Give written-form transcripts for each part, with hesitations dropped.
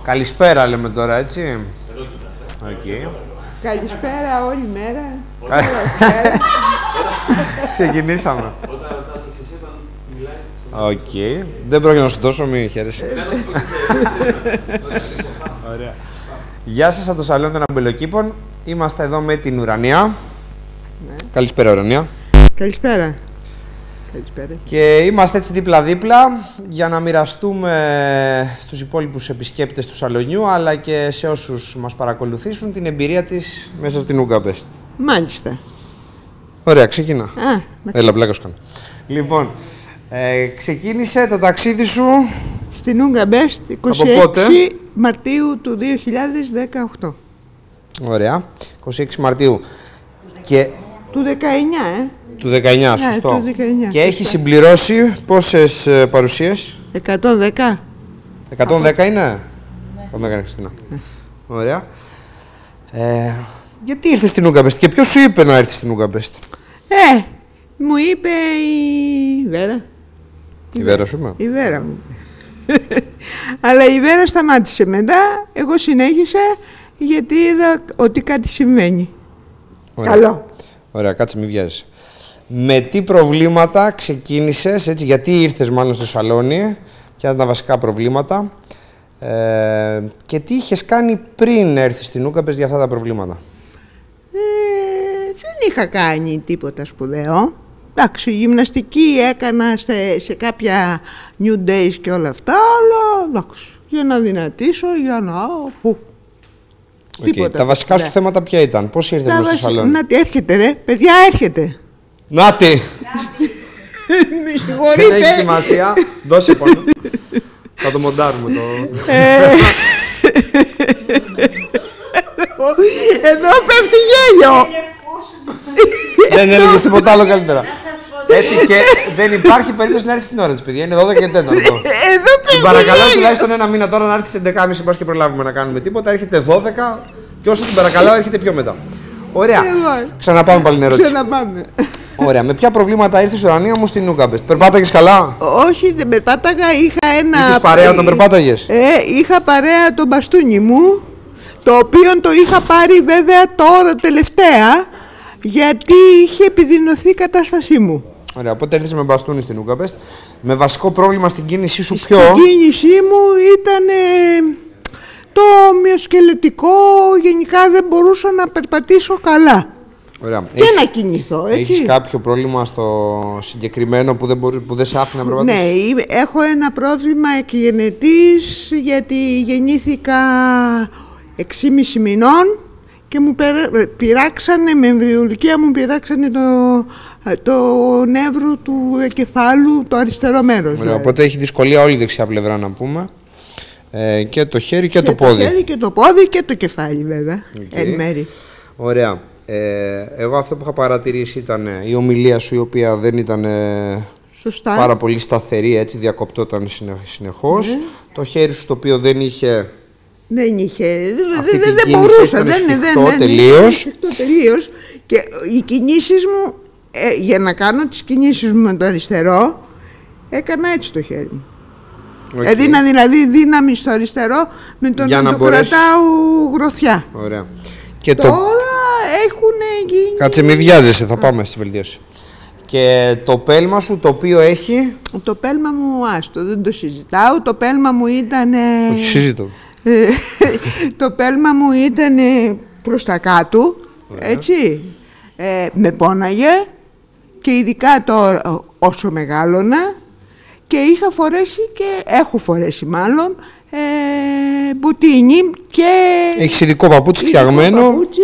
Καλησπέρα λέμε τώρα, έτσι. Okay. Καλησπέρα όλη μέρα. Ξεκινήσαμε. Οκ. Δεν πρόκειται να σου δώσω, μη χαίρεσαι. Ωραία. Γεια σας από το Σαλόνι των Αμπελοκήπων. Είμαστε εδώ με την Ουρανία. Καλησπέρα, Ουρανία. Καλησπέρα. Καλησπέρα. Και είμαστε έτσι δίπλα-δίπλα για να μοιραστούμε στους υπόλοιπους επισκέπτες του σαλονιού, αλλά και σε όσους μας παρακολουθήσουν, την εμπειρία της μέσα στην Ούγκαμπεστ. Μάλιστα. Ωραία, ξεκινά. Έλα, πλάκα σου κάνω. Λοιπόν, ξεκίνησε το ταξίδι σου στην Ούγκαμπεστ 26 Μαρτίου του 2018. Ωραία, 26 Μαρτίου. Και... του 19, Του 19, σωστό. Ναι, του 19. Και έχει συμπληρώσει πόσες παρουσίες? 110. 110 είναι? 110 είναι, Χριστίνα. Ωραία. Γιατί ήρθες στην Ούγκαμπεστ και ποιος σου είπε να έρθεις στην Ούγκαμπεστ? Μου είπε η Βέρα. Η Βέρα σου είπε? Η Βέρα μου. Αλλά η Βέρα σταμάτησε μετά, εγώ συνέχισα γιατί είδα ότι κάτι συμβαίνει. Ωραία. Καλό. Ωραία, κάτσε μη βιάζεσαι. Με τι προβλήματα ξεκίνησες, έτσι, γιατί ήρθες μάλλον στο σαλόνι, ποια ήταν τα βασικά προβλήματα και τι είχες κάνει πριν έρθεις στην Ούγκαμπεστ για αυτά τα προβλήματα? Δεν είχα κάνει τίποτα σπουδαίο. Εντάξει, γυμναστική έκανα σε κάποια New Days και όλα αυτά, αλλά εντάξει, για να δυνατήσω, για να... Τα βασικά σου θέματα ποια ήταν, πώς ήρθες μέσα στο σαλόνι? Να τι, έρχεται ρε, παιδιά, έρχεται. Νάτι! Με συγχωρείτε. Δεν έχει σημασία, δώσε πάνω. Θα το μοντάρουμε το... Εδώ πέφτει γέλιο. Δεν έλεγες τίποτα άλλο καλύτερα. Έτσι, και δεν υπάρχει περίπτωση να έρθεις στην ώρα της, παιδιά. Είναι 12 και 4. Εδώ πέφτει την παρακαλάω τουλάχιστον ένα μήνα τώρα να έρθεις στις 11.30 πώς και προλάβουμε να κάνουμε τίποτα. Έρχεται 12 και όσο την παρακαλάω έρχεται πιο μετά. Ωραία. Ξαναπάμε πάλι την ερώτηση. Ξαναπάμε. Ωραία. Με ποια προβλήματα ήρθες, Ουρανία μου, στην Ούγκαμπεστ? Περπάταγες καλά? Όχι, δεν περπάταγα. Είχα ένα... Είχες παρέα όταν περπάταγες? Είχα παρέα το μπαστούνι μου, το οποίο το είχα πάρει βέβαια τώρα τελευταία, γιατί είχε επιδεινωθεί η κατάστασή μου. Ωραία, οπότε έρθεις με μπαστούνι στην Ούγκαμπεστ. Με βασικό πρόβλημα στην κίνησή σου ποιο? Στην κίνησή μου ήταν το μυοσκελετικό, γενικά δεν μπορούσα να περπατήσω καλά. Ωραία. Και να κινηθώ, έτσι. Έχεις κάποιο πρόβλημα στο συγκεκριμένο που δεν σε άφηνε να περπατήσεις? Ναι, έχω ένα πρόβλημα εκγενετής, γιατί γεννήθηκα 6,5 μηνών και μου πειράξανε, με εμβριολικία μου πειράξανε το νεύρο του εγκεφάλου, το αριστερό μέρος. Ωραία, οπότε έχει δυσκολία όλη η δεξιά πλευρά να πούμε. Και το χέρι και το πόδι. Το χέρι και το πόδι και το κεφάλι βέβαια, εν μέρη. Ωραία. Εγώ αυτό που είχα παρατηρήσει ήταν η ομιλία σου, η οποία δεν ήταν πάρα πολύ σταθερή, έτσι, διακοπτόταν συνεχώς. Το χέρι σου το οποίο δεν είχε... Δεν είχε, δεν μπορούσα, δεν τελείως. Και οι κινήσεις μου, για να κάνω τις κινήσεις μου με το αριστερό, έκανα έτσι το χέρι μου. Έδινα δηλαδή δύναμη στο αριστερό με τον να το κρατάω γροθιά. Ωραία. Και τώρα έχουν γίνει... Κάτσε μη βιάζεσαι, θα πάμε στη βελτίωση. Και το πέλμα σου το οποίο έχει... Το πέλμα μου, άστο, δεν το συζητάω. Το πέλμα μου ήταν... Όχι, συζητώ. Το πέλμα μου ήταν προς τα κάτω, έτσι. Με πόναγε και ειδικά τώρα όσο μεγάλωνα, και είχα φορέσει και έχω φορέσει μάλλον μπουτίνι και... Έχεις ειδικό παπούτσι φτιαγμένο? Παπούτσι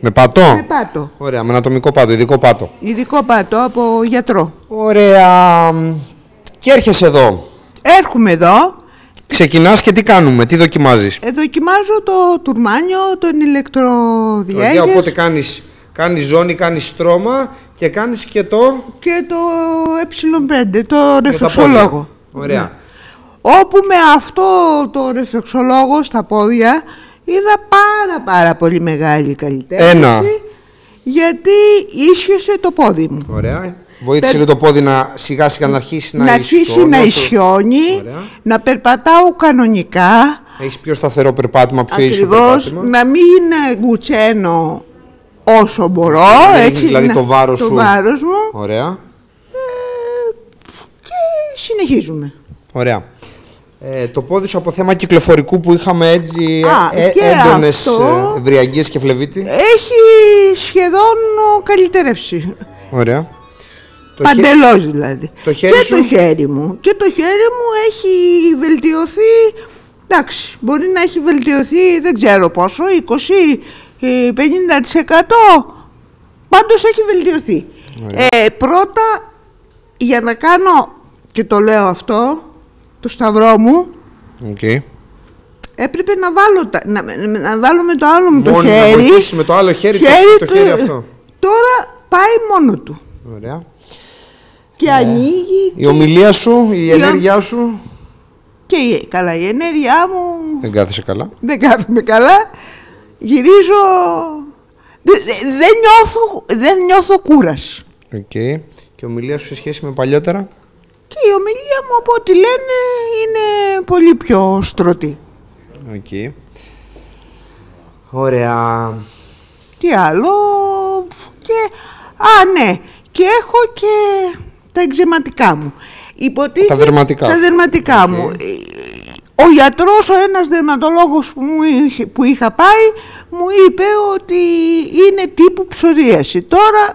με πάτο? Με πάτο. Ωραία, με ανατομικό πάτο, ειδικό πάτο. Ειδικό πάτο από γιατρό. Ωραία. Και έρχεσαι εδώ. Έρχομαι εδώ. Ξεκινάς και τι κάνουμε, τι δοκιμάζεις? Δοκιμάζω το τουρμάνιο, τον ηλεκτροδιέγερ. Ωραία, οπότε κάνεις ζώνη, κάνεις στρώμα και κάνεις και το... Και το ε5, το ρεφλεξολόγο. Ωραία. Ναι. Όπου με αυτό το ρεφλεξολόγο στα πόδια είδα πάρα πολύ μεγάλη καλυτέρευση. Γιατί ίσχυσε το πόδι μου. Ωραία. Βοήθησε το πόδι να σιγά σιγά να αρχίσει να ισιώνει, να περπατάω κανονικά. Έχεις πιο σταθερό περπάτημα, πιο ίσο περπάτημα. Να μην γουτσένω όσο μπορώ. Έτσι, δηλαδή το βάρος μου. Ωραία. Και συνεχίζουμε. Ωραία. Το πόδι σου από θέμα κυκλοφορικού που είχαμε έτσι έντονες βρυαγγείες και φλεβίτη. Έχει σχεδόν καλυτερεύσει. Ωραία. Παντελώς δηλαδή. Το χέρι και σου? Το χέρι μου. Και το χέρι μου έχει βελτιωθεί. Εντάξει, μπορεί να έχει βελτιωθεί δεν ξέρω πόσο, 20, 50%. Πάντως έχει βελτιωθεί. Πρώτα για να κάνω, και το λέω αυτό, το σταυρό μου, έπρεπε να βάλω με το άλλο μου το χέρι. Να με το άλλο χέρι το χέρι αυτό. Τώρα πάει μόνο του. Ωραία. Και ανοίγει. Η ομιλία σου, η ενέργειά σου. Και καλά, η ενέργειά μου. Δεν κάθεσαι καλά. Δεν κάθομαι καλά. Γυρίζω. Δεν νιώθω κούραση. Και η ομιλία σου σε σχέση με παλιότερα? Και η ομιλία μου, από ό,τι λένε, είναι πολύ πιο στρωτή. Ωραία. Τι άλλο? Ναι. Και έχω και τα εξαιματικά μου. Τα δερματικά μου. Ο γιατρός, ο ένας δερματολόγος που είχα πάει, μου είπε ότι είναι τύπου ψωρίαση. Τώρα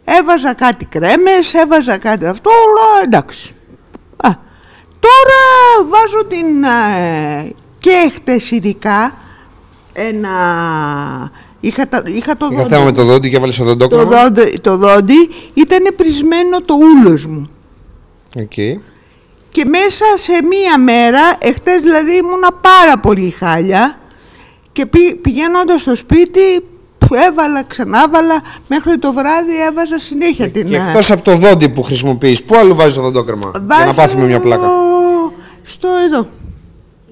έβαζα κάτι κρέμες, έβαζα κάτι αυτό, όλα εντάξει. Τώρα βάζω και χτες ειδικά ένα... Είχα το δόντι. Θέμα με το δόντι και έβαλες οδοντόκραμα. Το δόντι ήταν πρισμένο το ούλος μου. Και μέσα σε μία μέρα, εχθές δηλαδή ήμουνα πάρα πολύ χάλια και πηγαίνοντας στο σπίτι ξανάβαλα, μέχρι το βράδυ έβαζα συνέχεια την... Και εκτός από το δόντι που χρησιμοποιείς, πού αλλού βάζεις οδοντόκραμα? Για να πάθουμε μια πλάκα.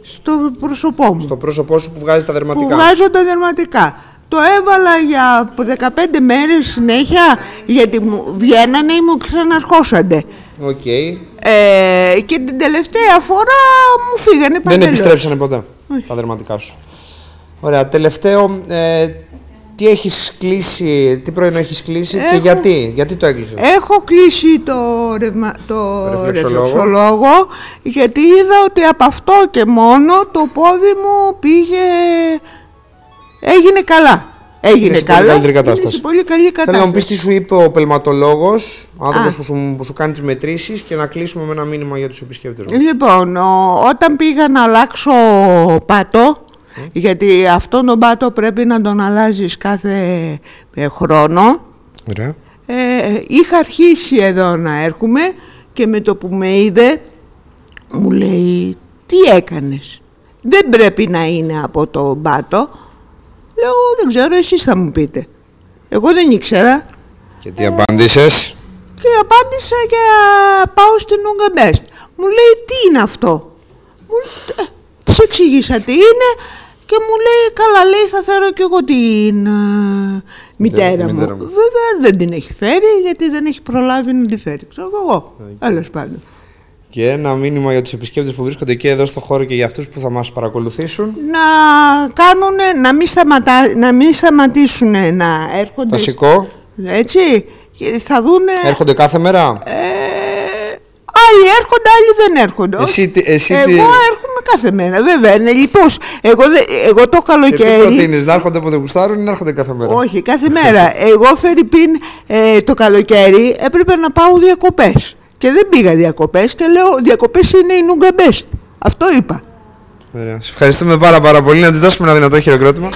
Στο πρόσωπό μου. Στο πρόσωπό σου που βγάζεις τα δερματικά. Που βγάζω τα δερματικά. Το έβαλα για 15 μέρες συνέχεια, γιατί μου βγαίνανε ή μου ξαναρχόσανται. Και την τελευταία φορά μου φύγανε παντελώς. Δεν επιστρέψανε ποτέ τα δερματικά σου. Ωραία. Τελευταίο, τι έχεις κλείσει, τι πρωινό έχεις κλείσει και γιατί το έκλεισες? Έχω κλείσει το ρεφλεξολόγο, γιατί είδα ότι από αυτό και μόνο το πόδι μου έγινε καλά. Έγινε καλά. Πολύ καλύτερη κατάσταση. Πολύ καλή κατάσταση. Θέλω να μου πεις τι σου είπε ο πελματολόγος, άνθρωπος που σου κάνει τις μετρήσεις, και να κλείσουμε με ένα μήνυμα για τους επισκέπτες μας. Λοιπόν, όταν πήγα να αλλάξω πάτο, γιατί αυτόν τον πάτο πρέπει να τον αλλάζεις κάθε χρόνο. Ωραία. Είχα αρχίσει εδώ να έρχομαι και με το που με είδε μου λέει, τι έκανες? Δεν πρέπει να είναι από το πάτο. Λέω, δεν ξέρω, εσείς θα μου πείτε. Εγώ δεν ήξερα. Και τι απάντησες? Και απάντησα και πάω στην Uga Best. Μου λέει, τι είναι αυτό? Της εξήγησα τι είναι και μου λέει, καλά, λέει, θα φέρω κι εγώ την μητέρα μου. Βέβαια δεν την έχει φέρει, γιατί δεν έχει προλάβει να τη φέρει. Ξέρω εγώ, τέλος πάντων. Και ένα μήνυμα για τους επισκέπτες που βρίσκονται και εδώ στο χώρο και για αυτούς που θα μας παρακολουθήσουν. Να μην σταματήσουν να έρχονται. Βασικό. Έτσι, θα δούνε... Έρχονται κάθε μέρα. Άλλοι έρχονται, άλλοι δεν έρχονται. Εγώ έρχομαι κάθε μέρα, βέβαια. Λοιπόν, εγώ το καλοκαίρι... Τι προτείνεις, να έρχονται από το γουστάρουν ή να έρχονται κάθε μέρα? Όχι, κάθε μέρα. Εγώ, φερειπίν, το καλοκαίρι έπρεπε να πάω διακοπές. Και δεν πήγα διακοπές και λέω, διακοπές είναι η Uga Best. Αυτό είπα. Ωραία. Σας ευχαριστούμε πάρα πολύ. Να της δώσουμε ένα δυνατό χειροκρότημα.